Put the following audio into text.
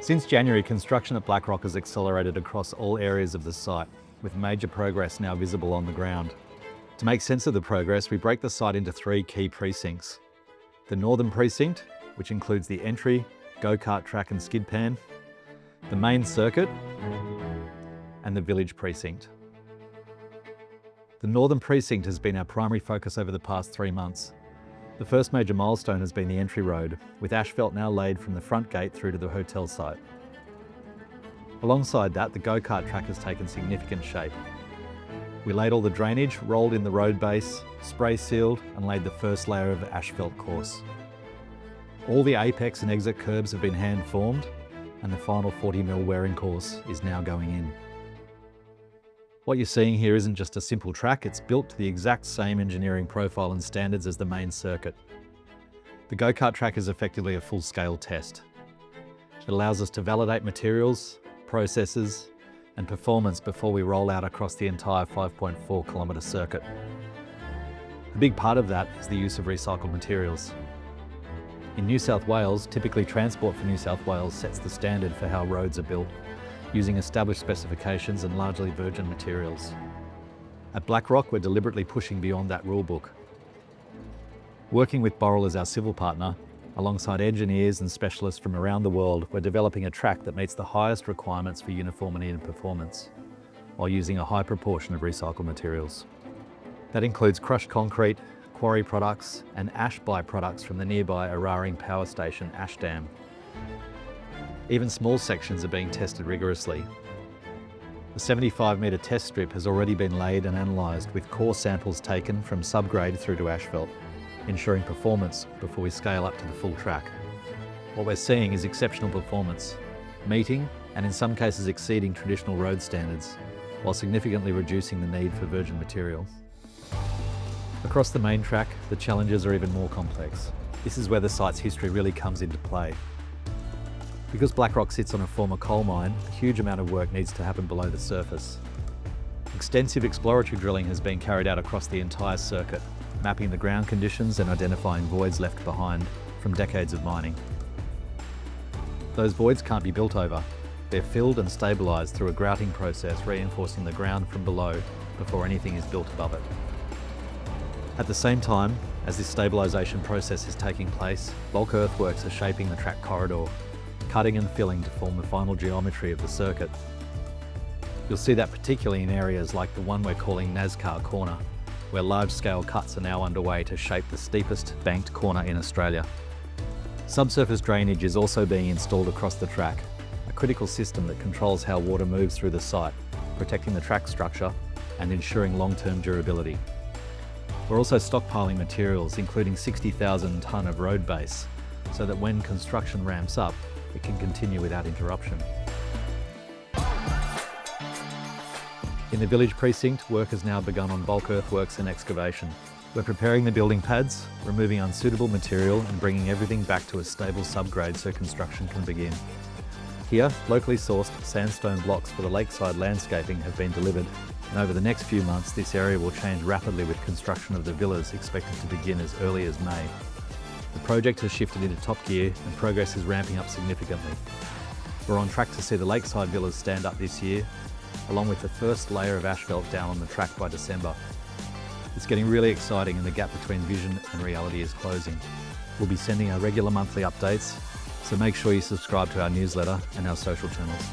Since January, construction at Blackrock has accelerated across all areas of the site, with major progress now visible on the ground. To make sense of the progress, we break the site into three key precincts. The Northern Precinct, which includes the entry, go-kart track and skidpan, the Main Circuit, and the Village Precinct. The Northern Precinct has been our primary focus over the past 3 months. The first major milestone has been the entry road, with asphalt now laid from the front gate through to the hotel site. Alongside that, the go-kart track has taken significant shape. We laid all the drainage, rolled in the road base, spray sealed, and laid the first layer of asphalt course. All the apex and exit curbs have been hand formed, and the final 40mm wearing course is now going in. What you're seeing here isn't just a simple track, it's built to the exact same engineering profile and standards as the main circuit. The go-kart track is effectively a full-scale test. It allows us to validate materials, processes, and performance before we roll out across the entire 5.4-kilometre circuit. A big part of that is the use of recycled materials. In New South Wales, typically Transport for New South Wales sets the standard for how roads are built, using established specifications and largely virgin materials. At Blackrock, we're deliberately pushing beyond that rulebook. Working with Boral as our civil partner, alongside engineers and specialists from around the world, we're developing a track that meets the highest requirements for uniformity and performance, while using a high proportion of recycled materials. That includes crushed concrete, quarry products, and ash byproducts from the nearby Araring Power Station ash dam. Even small sections are being tested rigorously. The 75-metre test strip has already been laid and analysed, with core samples taken from subgrade through to asphalt, ensuring performance before we scale up to the full track. What we're seeing is exceptional performance, meeting and in some cases exceeding traditional road standards, while significantly reducing the need for virgin material. Across the main track, the challenges are even more complex. This is where the site's history really comes into play. Because Blackrock sits on a former coal mine, a huge amount of work needs to happen below the surface. Extensive exploratory drilling has been carried out across the entire circuit, mapping the ground conditions and identifying voids left behind from decades of mining. Those voids can't be built over. They're filled and stabilised through a grouting process, reinforcing the ground from below before anything is built above it. At the same time, as this stabilisation process is taking place, bulk earthworks are shaping the track corridor, cutting and filling to form the final geometry of the circuit. You'll see that particularly in areas like the one we're calling NASCAR Corner, where large-scale cuts are now underway to shape the steepest banked corner in Australia. Subsurface drainage is also being installed across the track, a critical system that controls how water moves through the site, protecting the track structure and ensuring long-term durability. We're also stockpiling materials, including 60,000 tonne of road base, so that when construction ramps up, it can continue without interruption. In the Village Precinct, work has now begun on bulk earthworks and excavation. We're preparing the building pads, removing unsuitable material and bringing everything back to a stable subgrade so construction can begin. Here, locally sourced sandstone blocks for the lakeside landscaping have been delivered, and over the next few months this area will change rapidly, with construction of the villas expected to begin as early as May. The project has shifted into top gear and progress is ramping up significantly. We're on track to see the lakeside villas stand up this year, along with the first layer of asphalt down on the track by December. It's getting really exciting and the gap between vision and reality is closing. We'll be sending our regular monthly updates, so make sure you subscribe to our newsletter and our social channels.